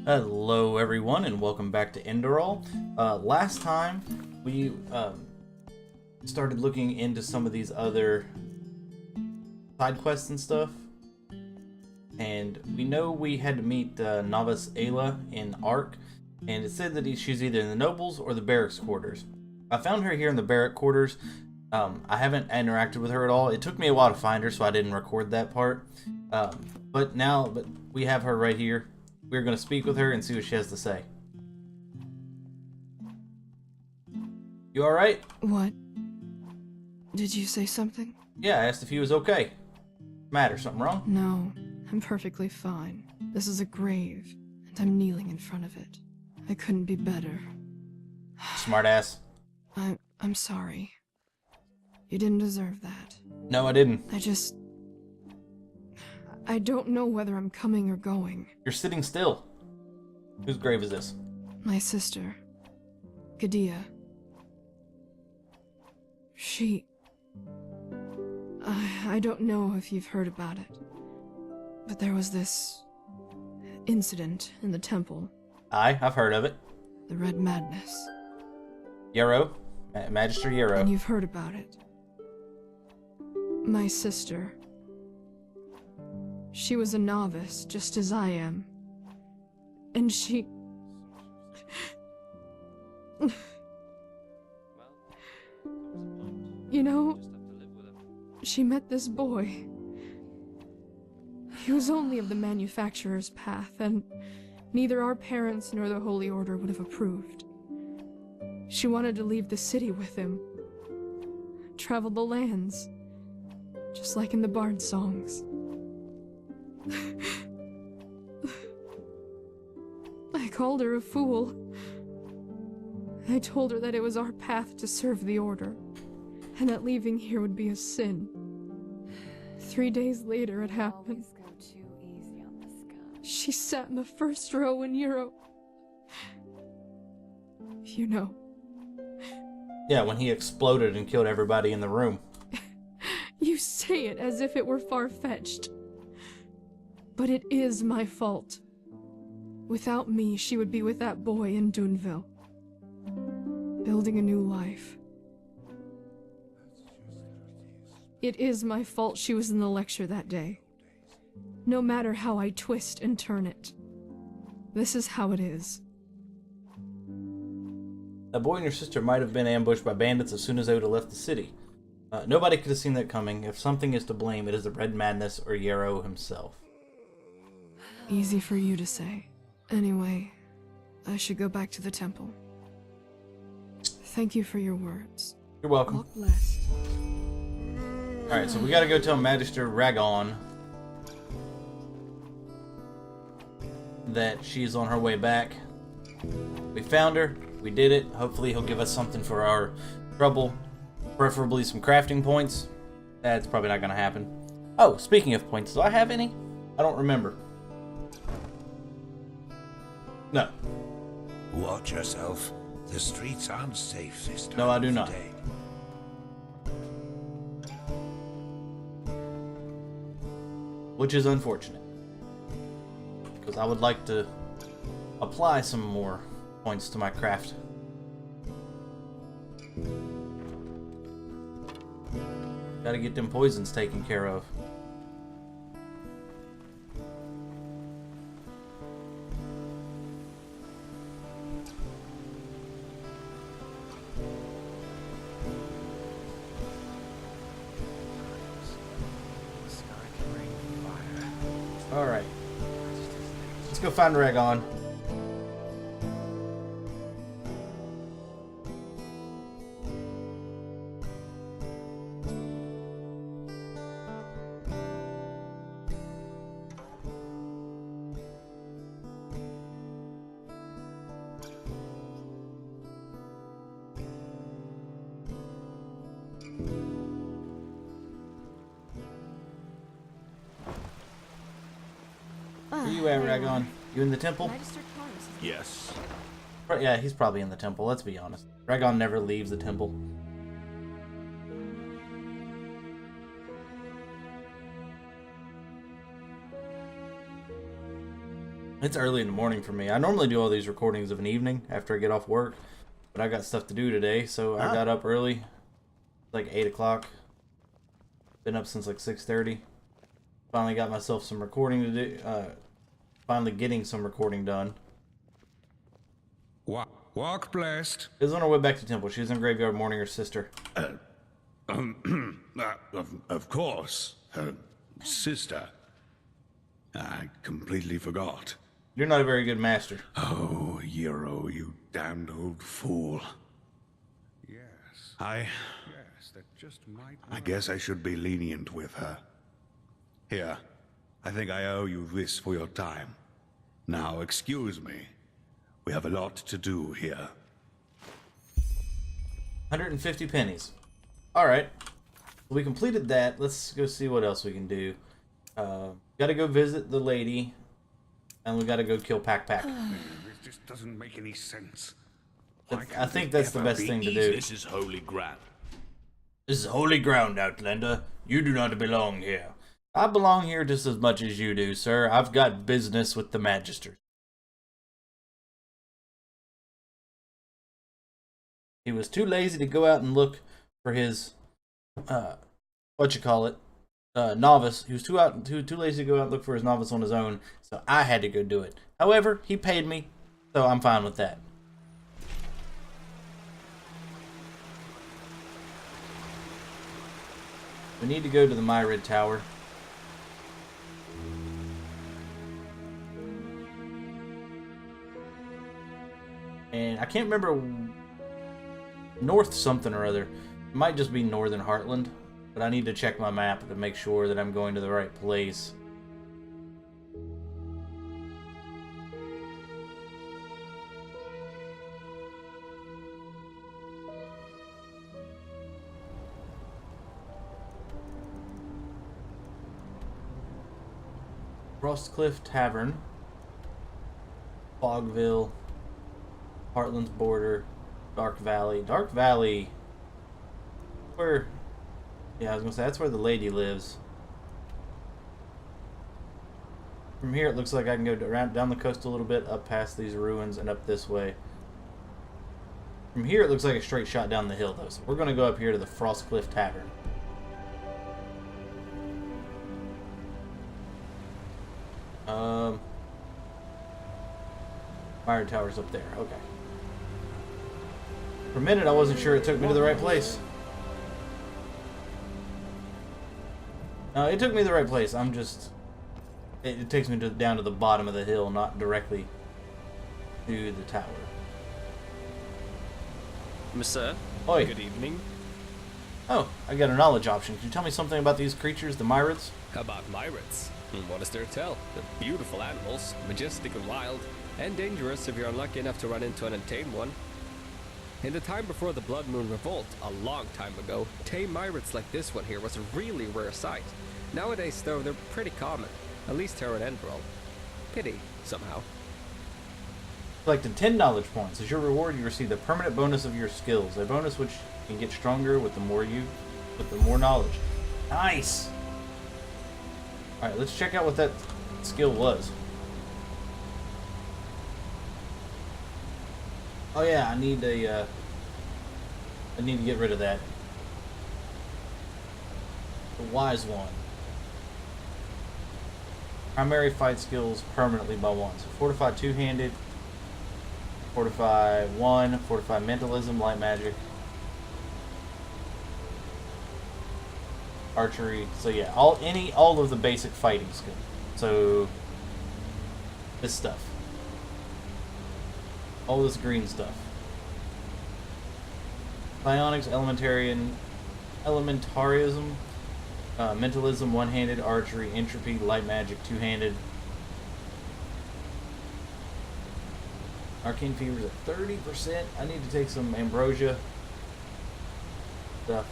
Hello everyone and welcome back to Enderal. Last time we started looking into some of these other side quests and stuff, and we know we had to meet Novice Ayla in Ark, and it said that she's either in the nobles or the barracks quarters. I found her here in the barrack quarters. I haven't interacted with her at all. It took me a while to find her, so I didn't record that part. But we have her right here. We're going to speak with her and see what she has to say. You alright? What? Did you say something? Yeah, I asked if he was okay. Matter, something wrong? No, I'm perfectly fine. This is a grave, and I'm kneeling in front of it. I couldn't be better. Smartass. I'm sorry. You didn't deserve that. No, I didn't. I don't know whether I'm coming or going. You're sitting still. Whose grave is this? My sister, Gadia. I don't know if you've heard about it, but there was this incident in the temple. Aye, I've heard of it. The Red Madness. Yarrow. Magister Yarrow. And you've heard about it. My sister. She was a novice, just as I am. And she... You know, she met this boy. He was only of the manufacturer's path, and neither our parents nor the Holy Order would have approved. She wanted to leave the city with him. Travel the lands, just like in the bard songs. I called her a fool. I told her that it was our path to serve the Order, and that leaving here would be a sin. 3 days later it happened. Go too easy on this guy. She sat in the first row in Europe. You know. Yeah, when he exploded and killed everybody in the room. You say it as if it were far-fetched. But it is my fault. Without me, she would be with that boy in Dunville. Building a new life. It is my fault she was in the lecture that day. No matter how I twist and turn it. This is how it is. That boy and your sister might have been ambushed by bandits as soon as they would have left the city. Nobody could have seen that coming. If something is to blame, it is the Red Madness or Yarrow himself. Easy for you to say. Anyway, I should go back to the temple. Thank you for your words. You're welcome. Walk blessed. Alright, so we gotta go tell Magister Ragon that she's on her way back. We found her. We did it. Hopefully he'll give us something for our trouble. Preferably some crafting points. That's probably not gonna happen. Oh, speaking of points, do I have any? I don't remember. No. Watch yourself. The streets aren't safe this time. No, I do not. of day. Which is unfortunate. Because I would like to apply some more points to my craft. Gotta get them poisons taken care of. Alright. Let's go find Ragon. Where you at, Ragon? You in the temple? Yes. Yeah, he's probably in the temple, let's be honest. Ragon never leaves the temple. It's early in the morning for me. I normally do all these recordings of an evening after I get off work, but I got stuff to do today, so I got up early, like 8 o'clock. Been up since like 6:30. Finally got myself some recording to do. Finally getting some recording done. Walk blessed. She was on her way back to temple. She was in graveyard mourning her sister. Of course. Sister. I completely forgot. You're not a very good master. Oh, Euro, you damned old fool. Yes. Yes, that just might. I guess I should be lenient with her. Here, I think I owe you this for your time. Now, excuse me. We have a lot to do here. 150 pennies. Alright. We completed that. Let's go see what else we can do. Gotta go visit the lady. And we gotta go kill Pac. This just doesn't make any sense. I think that's the best thing to do. This is holy ground. This is holy ground, Outlander. You do not belong here. I belong here just as much as you do, sir. I've got business with the Magister. He was too lazy to go out and look for his, novice. He was too lazy to go out and look for his novice on his own, so I had to go do it. However, he paid me, so I'm fine with that. We need to go to the Myrid Tower. And I can't remember north something or other. It might just be Northern Heartland, but I need to check my map to make sure that I'm going to the right place. Frostcliff Tavern, Fogville, Heartland's Border, Dark Valley. Dark Valley, where, yeah, I was gonna say that's where the lady lives. From here, it looks like I can go around down the coast a little bit, up past these ruins, and up this way. From here, it looks like a straight shot down the hill, though. So we're gonna go up here to the Frostcliff Tavern. Fire tower's up there. Okay. For a minute, I wasn't sure it took me to the right place. No, it took me to the right place. I'm just... It takes me down to the bottom of the hill, not directly to the tower. Monsieur, Oi. good evening. Oh, I got a knowledge option. Can you tell me something about these creatures, the Myrids? About Myrids. What is there to tell? They're beautiful animals, majestic and wild, and dangerous if you're unlucky enough to run into an untamed one. In the time before the Blood Moon Revolt, a long time ago, tame Myrids like this one here was a really rare sight. Nowadays, though, they're pretty common, at least here in Enderal. Pity, somehow. Collected 10 knowledge points. As your reward, you receive the permanent bonus of your skills, a bonus which can get stronger with the more knowledge. Nice! Alright, let's check out what that skill was. Oh yeah, I need to get rid of that. The wise one. Primary fight skills permanently by one. So fortify two-handed, fortify one, fortify mentalism, light magic, archery. So yeah, all of the basic fighting skills. So this stuff. All this green stuff. Psionics, elementarism, mentalism, one-handed, archery, entropy, light magic, two-handed. Arcane fever's at 30%. I need to take some ambrosia stuff.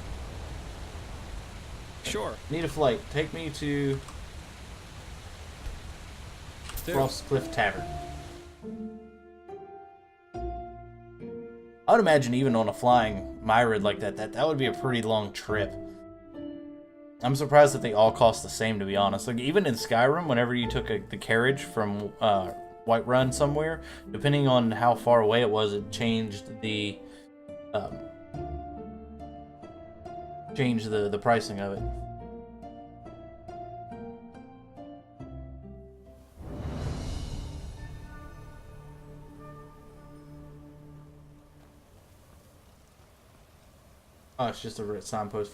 Sure. Need a flight. Take me to Frostcliff Tavern. I would imagine even on a flying Myrid like that would be a pretty long trip. I'm surprised that they all cost the same, to be honest. Like even in Skyrim, whenever you took the carriage from Whiterun somewhere. Depending on how far away it was, it changed the the pricing of it. Oh, it's just a signpost.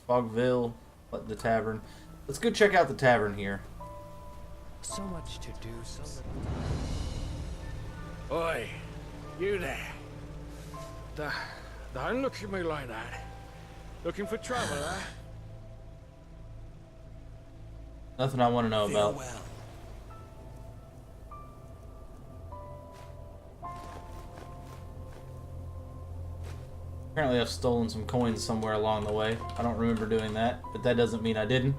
Fogville, the tavern. Let's go check out the tavern here. So much to do, so little. Oi, you there. Don't look at me like that. Looking for trouble, eh? Nothing I want to know about. Apparently I've stolen some coins somewhere along the way. I don't remember doing that, but that doesn't mean I didn't.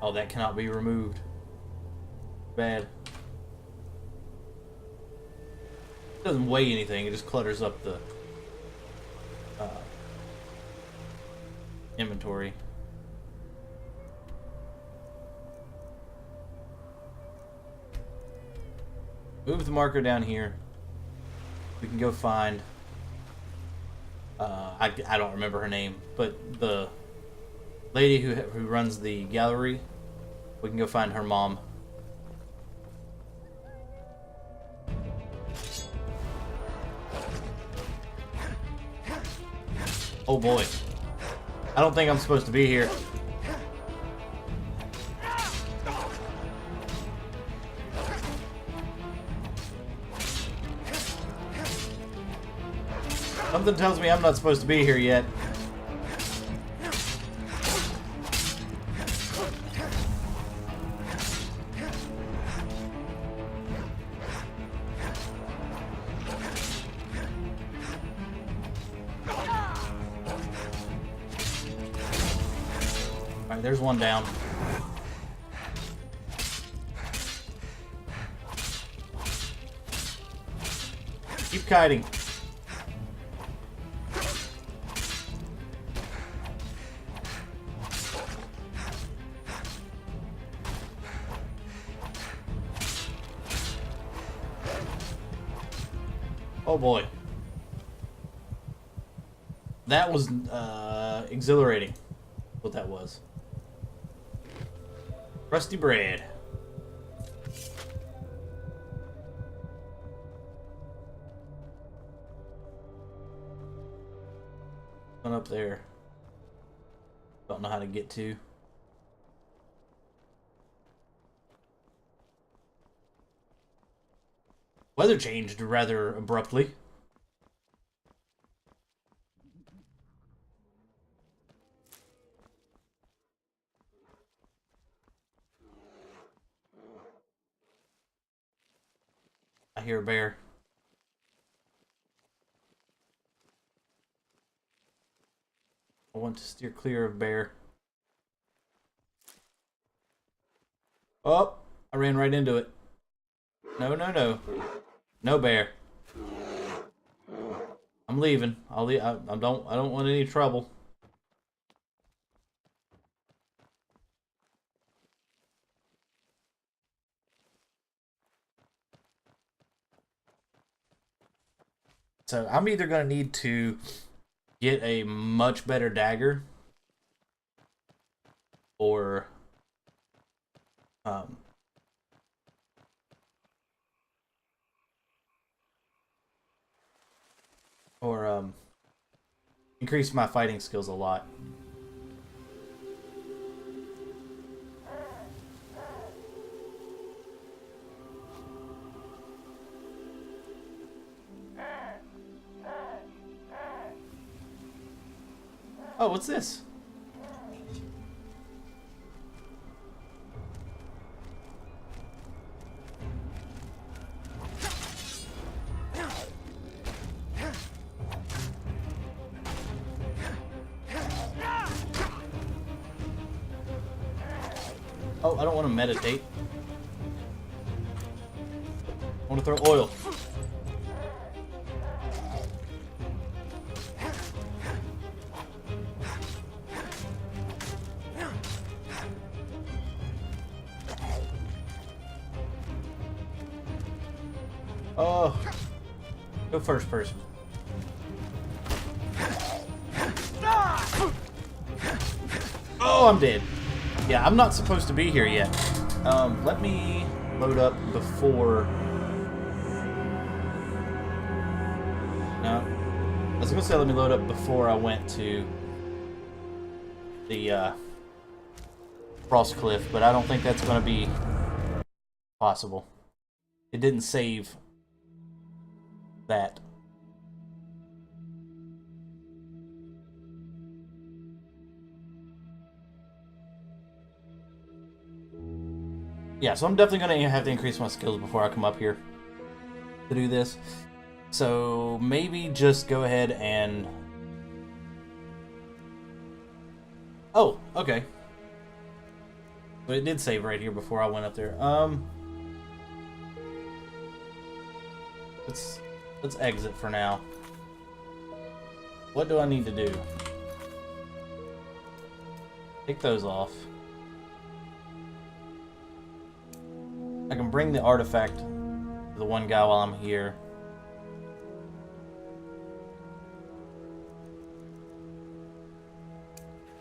Oh, that cannot be removed. Bad. It doesn't weigh anything, it just clutters up the inventory. Move the marker down here. We can go find I don't remember her name, but the lady who runs the gallery. We can go find her mom. Oh boy. I don't think I'm supposed to be here. Something tells me I'm not supposed to be here yet. Alright, there's one down. Keep kiting. Oh boy. That was exhilarating. What that was. Rusty bread. One up there. Don't know how to get to. Weather changed rather abruptly. I hear a bear. I want to steer clear of bear. Oh, I ran right into it. No, no, no. No bear. I'm leaving. I'll leave. I don't want any trouble. So I'm either gonna need to get a much better dagger, or increase my fighting skills a lot. Oh, what's this? Oh, I don't want to meditate. I want to throw oil. Oh, go first person. Oh, I'm dead. Yeah, I'm not supposed to be here yet. Let me load up before. No, I was gonna say let me load up before I went to the Frost Cliff, but I don't think that's gonna be possible. It didn't save that. Yeah, so I'm definitely going to have to increase my skills before I come up here to do this. So maybe just go ahead and... Oh, okay. So it did save right here before I went up there. Let's exit for now. What do I need to do? Take those off. I can bring the artifact to the one guy while I'm here.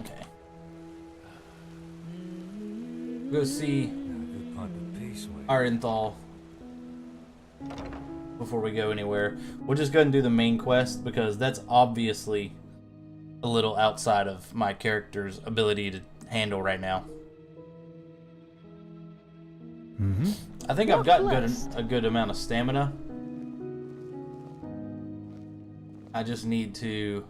Okay. Go see Enderal before we go anywhere. We'll just go ahead and do the main quest because that's obviously a little outside of my character's ability to handle right now. I think I've got a good amount of stamina. I just need to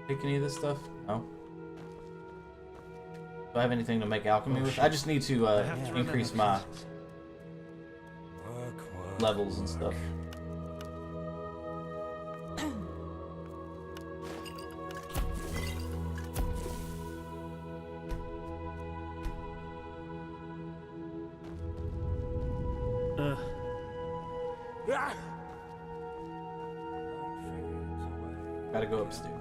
take any of this stuff? No. Do I have anything to make alchemy with? I just need to increase my levels and stuff. Gotta go upstairs.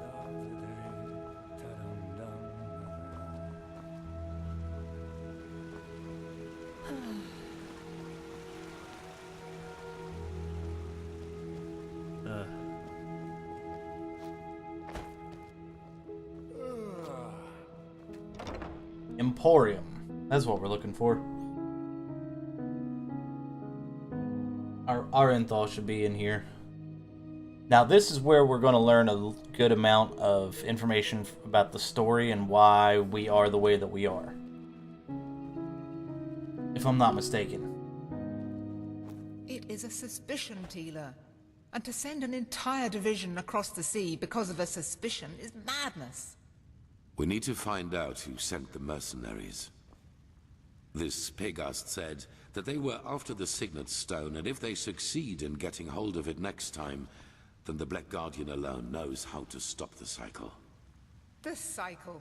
Emporium. That's what we're looking for. Our Enderal should be in here. Now this is where we're going to learn a good amount of information about the story and why we are the way that we are. If I'm not mistaken. It is a suspicion, Teela. And to send an entire division across the sea because of a suspicion is madness. We need to find out who sent the mercenaries. This Pegast said that they were after the Signet Stone, and if they succeed in getting hold of it next time, then the Black Guardian alone knows how to stop the cycle. The cycle?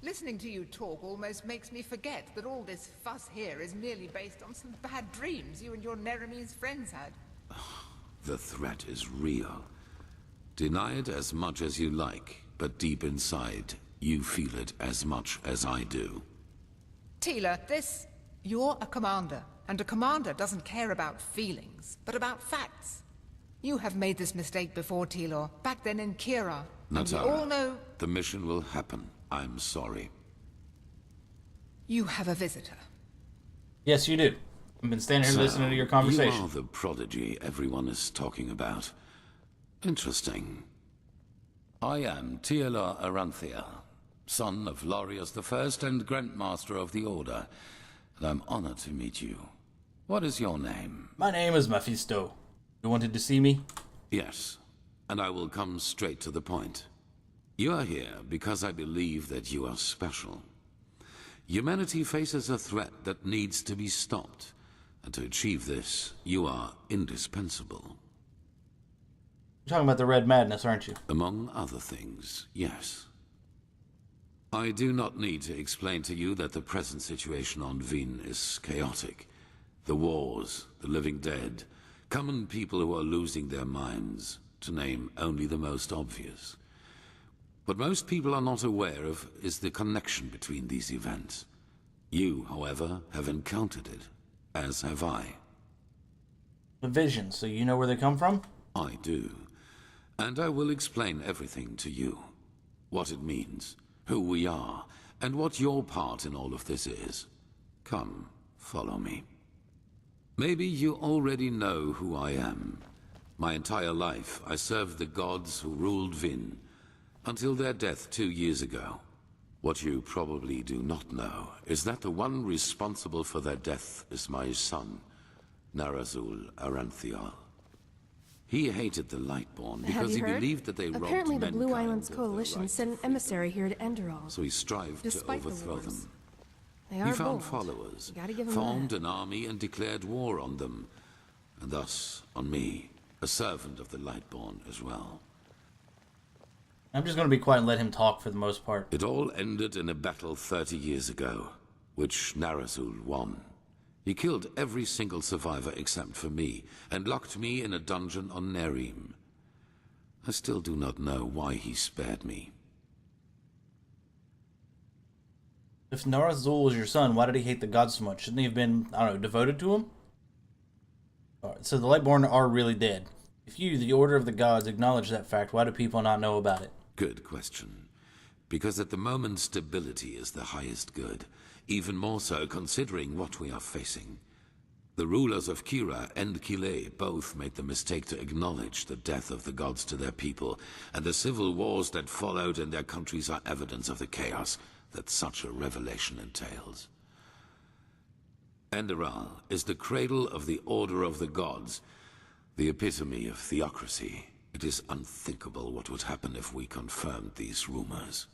Listening to you talk almost makes me forget that all this fuss here is merely based on some bad dreams you and your Neremese friends had. The threat is real. Deny it as much as you like, but deep inside, you feel it as much as I do. Teela, you're a commander, and a commander doesn't care about feelings, but about facts. You have made this mistake before, Teela, back then in Kira. And we all know... The mission will happen. I'm sorry. You have a visitor. Yes, you do. I've been standing here listening to your conversation. You are the prodigy everyone is talking about. Interesting. I am Teela Aranthia, son of Lorius I and Grandmaster of the Order, and I'm honored to meet you. What is your name? My name is Mephisto. You wanted to see me? Yes, and I will come straight to the point. You are here because I believe that you are special. Humanity faces a threat that needs to be stopped, and to achieve this, you are indispensable. You're talking about the Red Madness, aren't you? Among other things, yes. I do not need to explain to you that the present situation on Vin is chaotic. The wars, the living dead, common people who are losing their minds, to name only the most obvious. What most people are not aware of is the connection between these events. You, however, have encountered it, as have I. The visions, so you know where they come from? I do. And I will explain everything to you. What it means, who we are, and what your part in all of this is. Come, follow me. Maybe you already know who I am. My entire life, I served the gods who ruled Vin, until their death 2 years ago. What you probably do not know is that the one responsible for their death is my son, Narazul Aranthial. He hated the Lightborn because he believed that they robbed Apparently the Blue mankind Islands of their Coalition right sent an to freedom. emissary here to Enderal. So he strived to Despite the overthrow wars. them. They He are found bold. followers, You gotta give 'em formed that. an army and declared war on them. And thus, on me, a servant of the Lightborn as well. I'm just going to be quiet and let him talk for the most part. It all ended in a battle 30 years ago, which Narazul won. He killed every single survivor except for me, and locked me in a dungeon on Nerim. I still do not know why he spared me. If Narazul was your son, why did he hate the gods so much? Shouldn't he have been, I don't know, devoted to him? Alright, so the Lightborn are really dead. If you, the Order of the Gods, acknowledge that fact, why do people not know about it? Good question. Because at the moment stability is the highest good, even more so considering what we are facing. The rulers of Kira and Kile both made the mistake to acknowledge the death of the gods to their people, and the civil wars that followed in their countries are evidence of the chaos that such a revelation entails. Enderal is the cradle of the Order of the Gods, the epitome of theocracy. It is unthinkable what would happen if we confirmed these rumors.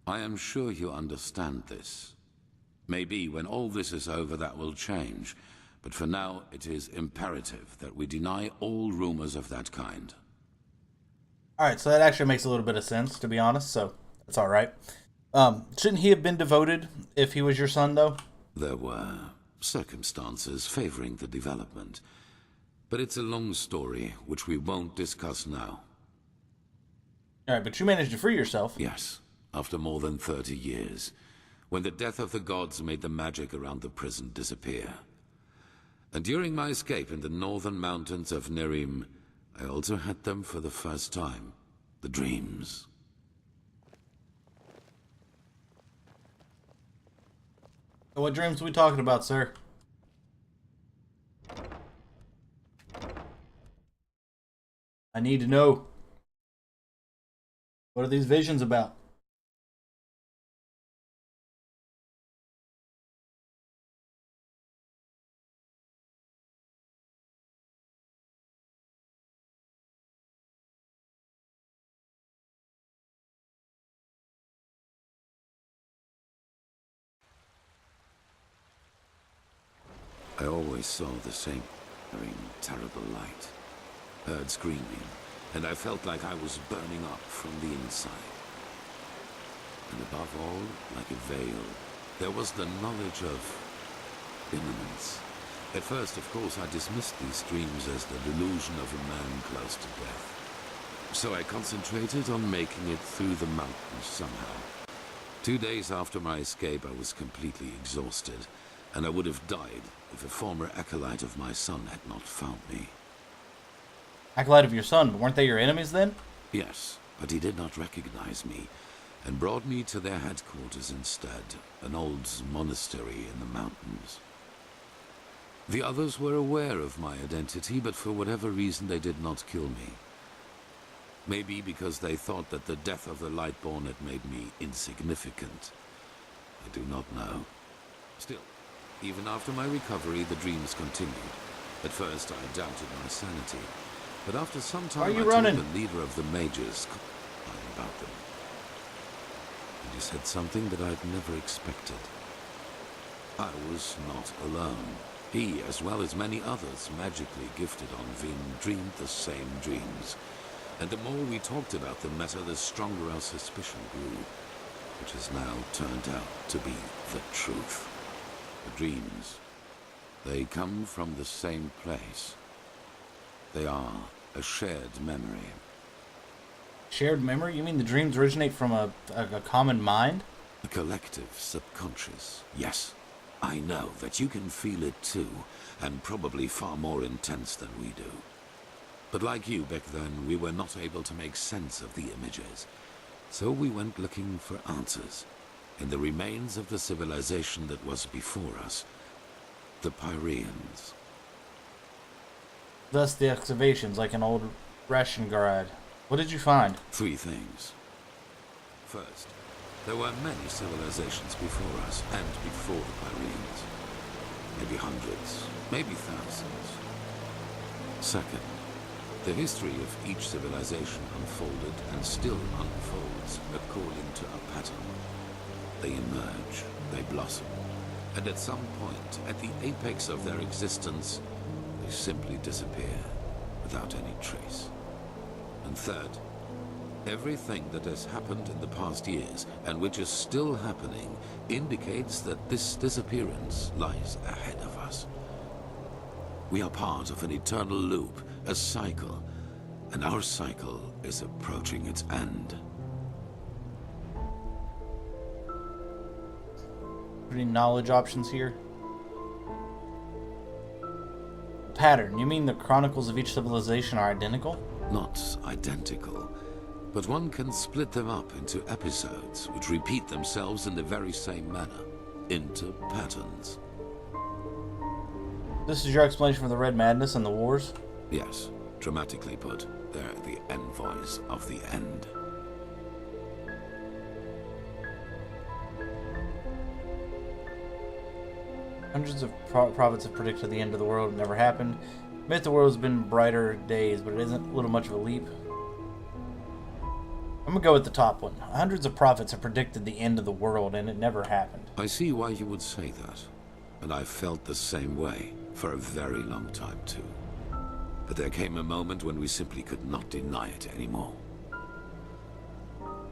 I am sure you understand this. Maybe when all this is over that will change, but for now it is imperative that we deny all rumors of that kind. Alright, so that actually makes a little bit of sense, to be honest, so that's alright. Shouldn't he have been devoted if he was your son, though? There were circumstances favoring the development, but it's a long story which we won't discuss now. Alright, but you managed to free yourself. Yes, after more than 30 years, when the death of the gods made the magic around the prison disappear. And during my escape in the northern mountains of Nerim, I also had them for the first time. The dreams. What dreams are we talking about, sir? I need to know. What are these visions about? I always saw the same terrible light. Heard screaming, and I felt like I was burning up from the inside. And above all, like a veil, there was the knowledge of imminence. At first, of course, I dismissed these dreams as the delusion of a man close to death. So I concentrated on making it through the mountains somehow. 2 days after my escape, I was completely exhausted, and I would have died if a former acolyte of my son had not found me. Acolyte of your son, but weren't they your enemies then? Yes, but he did not recognize me, and brought me to their headquarters instead, an old monastery in the mountains. The others were aware of my identity, but for whatever reason they did not kill me. Maybe because they thought that the death of the Lightborn had made me insignificant. I do not know. Still, even after my recovery, the dreams continued. At first, I doubted my sanity, but after some time, I told the leader of the mages about them. And he said something that I'd never expected. I was not alone. He, as well as many others magically gifted on Vin, dreamed the same dreams. And the more we talked about the matter, the stronger our suspicion grew, which has now turned out to be the truth. The dreams, they come from the same place. They are a shared memory. Shared memory? You mean the dreams originate from a common mind? A collective subconscious, yes. I know that you can feel it too, and probably far more intense than we do. But like you back then, we were not able to make sense of the images. So we went looking for answers in the remains of the civilization that was before us, the Pyreans. Thus the excavations, like an old ration garage. What did you find? 3 things. First, there were many civilizations before us and before the Pyreans. Maybe hundreds, maybe thousands. Second, the history of each civilization unfolded and still unfolds according to a pattern. They emerge, they blossom, and at some point, at the apex of their existence, they simply disappear without any trace. And third, everything that has happened in the past years, and which is still happening, indicates that this disappearance lies ahead of us. We are part of an eternal loop, a cycle, and our cycle is approaching its end. Any knowledge options here? Pattern. You mean the chronicles of each civilization are identical? Not identical, but one can split them up into episodes which repeat themselves in the very same manner, into patterns. This is your explanation for the Red Madness and the wars? Yes, dramatically put, they're the envoys of the end. Hundreds of prophets have predicted the end of the world. It never happened. Admit the world has been brighter days, but it isn't a little much of a leap. I'm gonna go with the top one. Hundreds of prophets have predicted the end of the world, and it never happened. I see why you would say that, and I felt the same way for a very long time too. But there came a moment when we simply could not deny it anymore.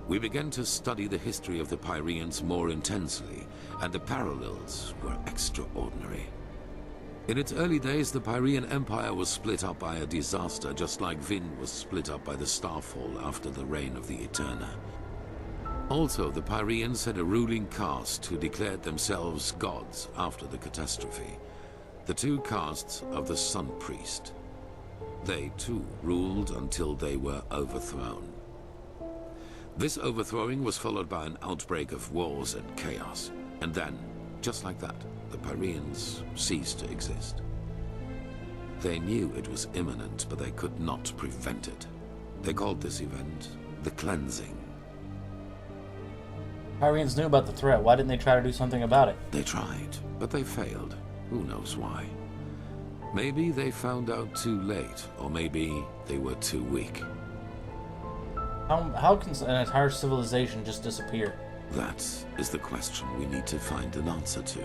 We began to study the history of the Pyreans more intensely, and the parallels were extraordinary. In its early days, the Pyrean Empire was split up by a disaster, just like Vin was split up by the Starfall after the reign of the Eterna. Also, the Pyreans had a ruling caste who declared themselves gods after the catastrophe. The 2 castes of the Sun Priest. They too ruled until they were overthrown. This overthrowing was followed by an outbreak of wars and chaos, and then, just like that, the Pyreans ceased to exist. They knew it was imminent, but they could not prevent it. They called this event the Cleansing. Pyreans knew about the threat. Why didn't they try to do something about it? They tried, but they failed. Who knows why? Maybe they found out too late, or maybe they were too weak. How can an entire civilization just disappear? That is the question we need to find an answer to.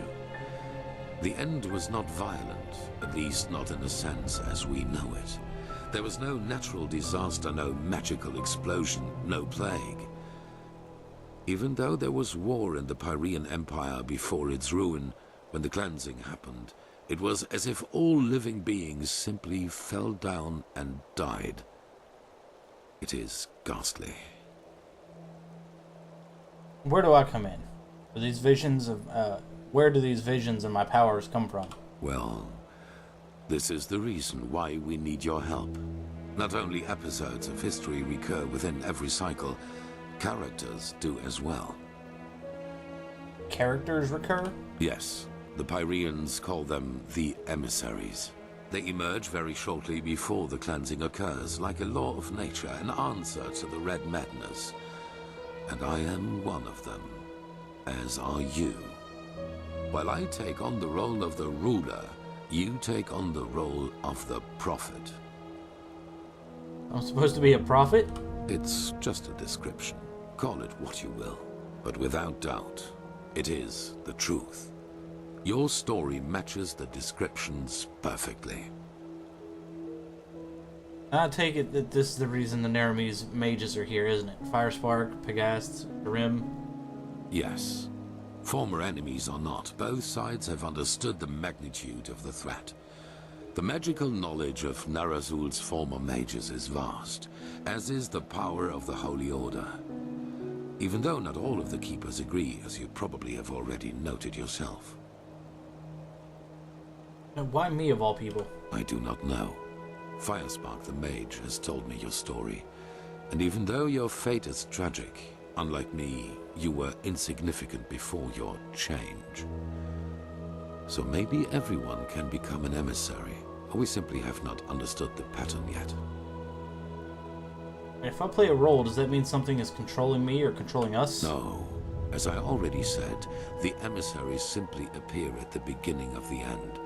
The end was not violent, at least not in a sense as we know it. There was no natural disaster, no magical explosion, no plague. Even though there was war in the Pyrean Empire before its ruin, when the cleansing happened, it was as if all living beings simply fell down and died. It is ghastly. Where do I come in? Are these visions of, where do these visions and my powers come from? Well, this is the reason why we need your help. Not only episodes of history recur within every cycle, characters do as well. Characters recur? Yes, the Pyreans call them the emissaries. They emerge very shortly before the cleansing occurs, like a law of nature, an answer to the Red Madness. And I am one of them, as are you. While I take on the role of the ruler, you take on the role of the prophet. I'm supposed to be a prophet? It's just a description. Call it what you will. But without doubt, it is the truth. Your story matches the descriptions perfectly. I take it that this is the reason the Naramese mages are here, isn't it? Firespark, Pegast, Grim. Yes. Former enemies or not, both sides have understood the magnitude of the threat. The magical knowledge of Narazul's former mages is vast, as is the power of the Holy Order. even though not all of the Keepers agree, as you probably have already noted yourself. And why me of all people? I do not know. Firespark the Mage has told me your story, and even though your fate is tragic, unlike me, you were insignificant before your change. So maybe everyone can become an emissary, or we simply have not understood the pattern yet. If I play a role, does that mean something is controlling me or controlling us? No. As I already said, the emissaries simply appear at the beginning of the end,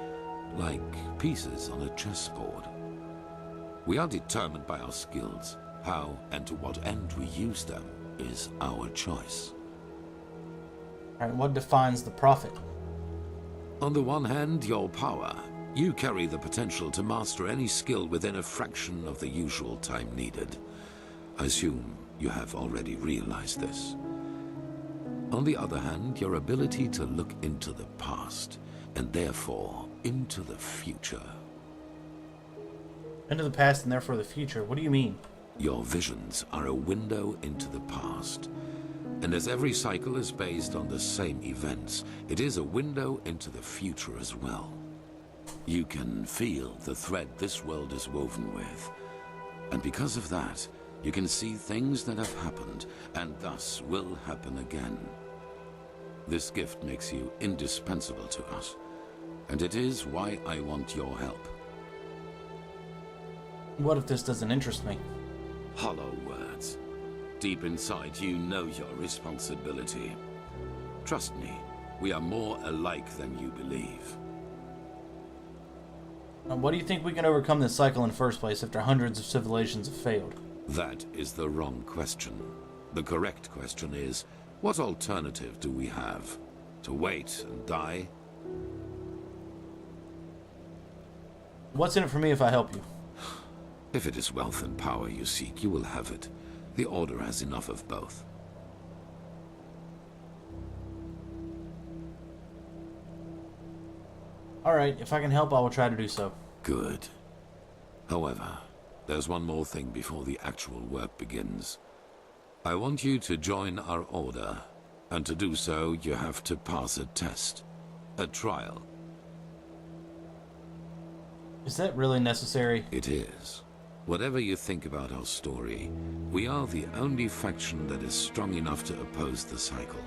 like pieces on a chessboard. We are determined by our skills. How and to what end we use them is our choice. And what defines the prophet? On the one hand, your power. You carry the potential to master any skill within a fraction of the usual time needed. I assume you have already realized this. On the other hand, your ability to look into the past, and therefore into the future. Into the past and therefore the future. What do you mean? Your visions are a window into the past. And as every cycle is based on the same events, it is a window into the future as well. You can feel the thread this world is woven with. And because of that, you can see things that have happened, and thus will happen again. This gift makes you indispensable to us, and it is why I want your help. What if this doesn't interest me? Hollow words. Deep inside, you know your responsibility. Trust me, we are more alike than you believe. What do you think we can overcome this cycle in the first place after hundreds of civilizations have failed? That is the wrong question. The correct question is, what alternative do we have? To wait and die? What's in it for me if I help you? If it is wealth and power you seek, you will have it. The Order has enough of both. Alright, if I can help, I will try to do so. Good. However, there's one more thing before the actual work begins. I want you to join our Order, and to do so, you have to pass a test. A trial. Is that really necessary? It is. Whatever you think about our story, we are the only faction that is strong enough to oppose the cycle.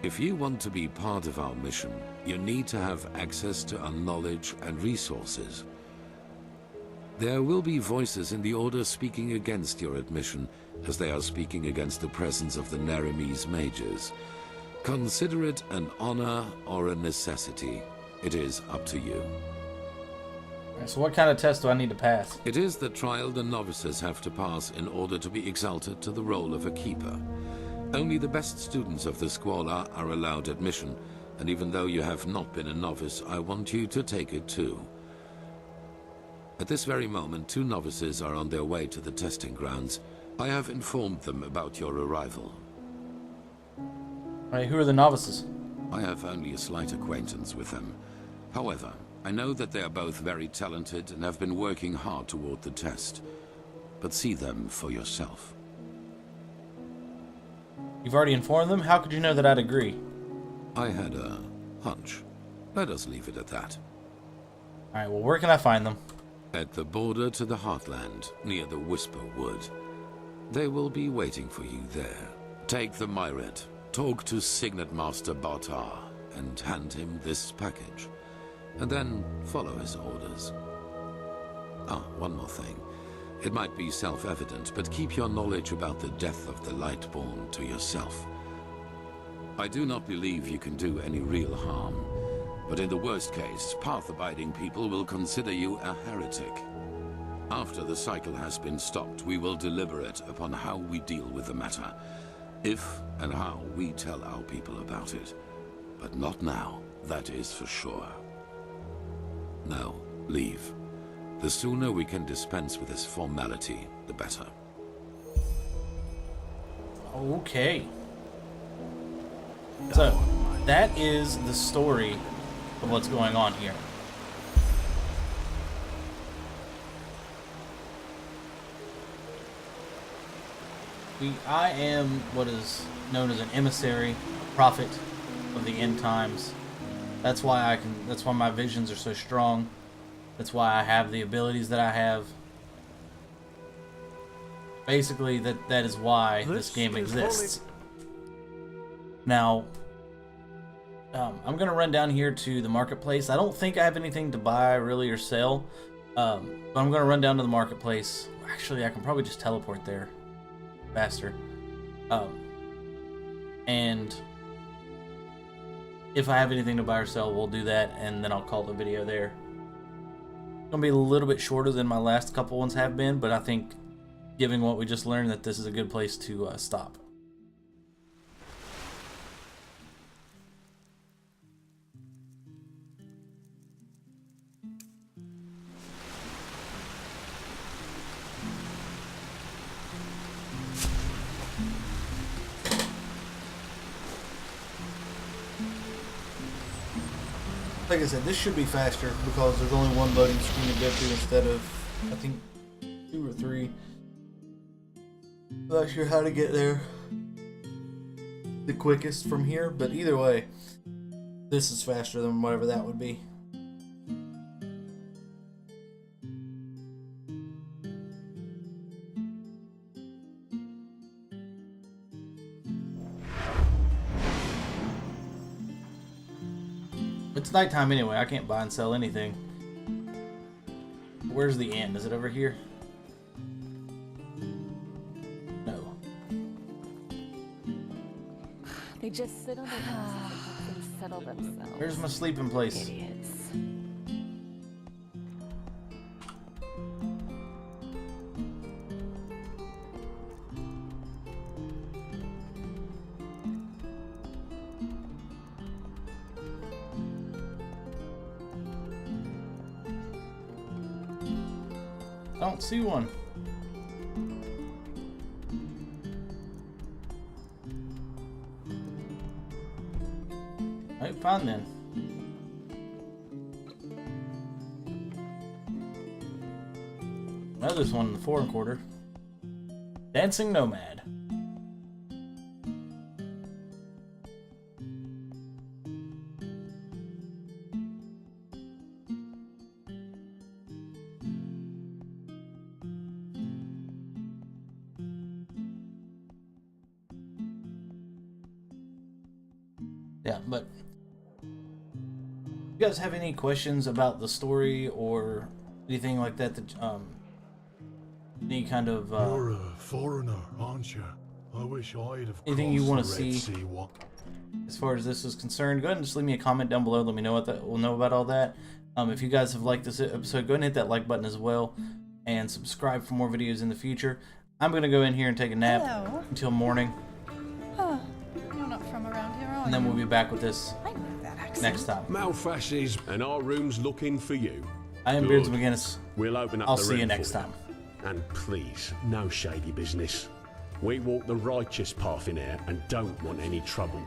If you want to be part of our mission, you need to have access to our knowledge and resources. There will be voices in the Order speaking against your admission, as they are speaking against the presence of the Naramese mages. Consider it an honor or a necessity. It is up to you. So what kind of test do I need to pass? It is the trial the novices have to pass in order to be exalted to the role of a keeper. Only the best students of the Squalor are allowed admission, and even though you have not been a novice, I want you to take it too. At this very moment, 2 novices are on their way to the testing grounds. I have informed them about your arrival. Alright, who are the novices? I have only a slight acquaintance with them. However, I know that they are both very talented and have been working hard toward the test. But see them for yourself. You've already informed them? How could you know that I'd agree? I had a hunch. Let us leave it at that. Alright, well, where can I find them? At the border to the Heartland, near the Whisper Wood. They will be waiting for you there. Take the Myret, talk to Signet Master Bartar, and hand him this package. And then follow his orders. Ah, one more thing. It might be self-evident, but keep your knowledge about the death of the Lightborn to yourself. I do not believe you can do any real harm, but in the worst case, path-abiding people will consider you a heretic. After the cycle has been stopped, we will deliberate upon how we deal with the matter, if and how we tell our people about it. But not now, that is for sure. Now, leave. The sooner we can dispense with this formality, the better. Okay. So, that is the story of what's going on here. I am what is known as an emissary, a prophet of the end times. That's why that's why my visions are so strong. That's why I have the abilities that I have. Basically, that is why this game exists. Now, I'm gonna run down here to the marketplace. I don't think I have anything to buy really or sell, but I'm gonna run down to the marketplace. Actually, I can probably just teleport there faster. And if I have anything to buy or sell, we'll do that, and then I'll call the video there. It's gonna be a little bit shorter than my last couple ones have been, but I think, given what we just learned, that this is a good place to stop. Like I said, this should be faster because there's only one loading screen to go to instead of, I think, 2 or 3. Not sure how to get there the quickest from here, but either way, this is faster than whatever that would be. It's nighttime anyway, I can't buy and sell anything. Where's the end? Is it over here? No. They just sit on their asses and settle themselves. Where's my sleeping place? Idiots. I don't see one. Alright, fine then. Now there's one in the 4 1/4. Dancing Nomad. Yeah, but if you guys have any questions about the story or anything like that, any kind of You're a foreigner, aren't you? I wish I'd have anything you want to crossed the Red see Sea wa- as far as this is concerned, go ahead and just leave me a comment down below. Let me know what we'll know about all that. If you guys have liked this episode, go ahead and hit that like button as well, and subscribe for more videos in the future. I'm gonna go in here and take a nap until morning, You're not from around here, are and then we'll be back with this I know that accent. next time. Malfashes, and our room's looking for you. I am Good. Beards McGinnis. We'll open up I'll the see you room next for time. And please, no shady business. We walk the righteous path in here and don't want any trouble.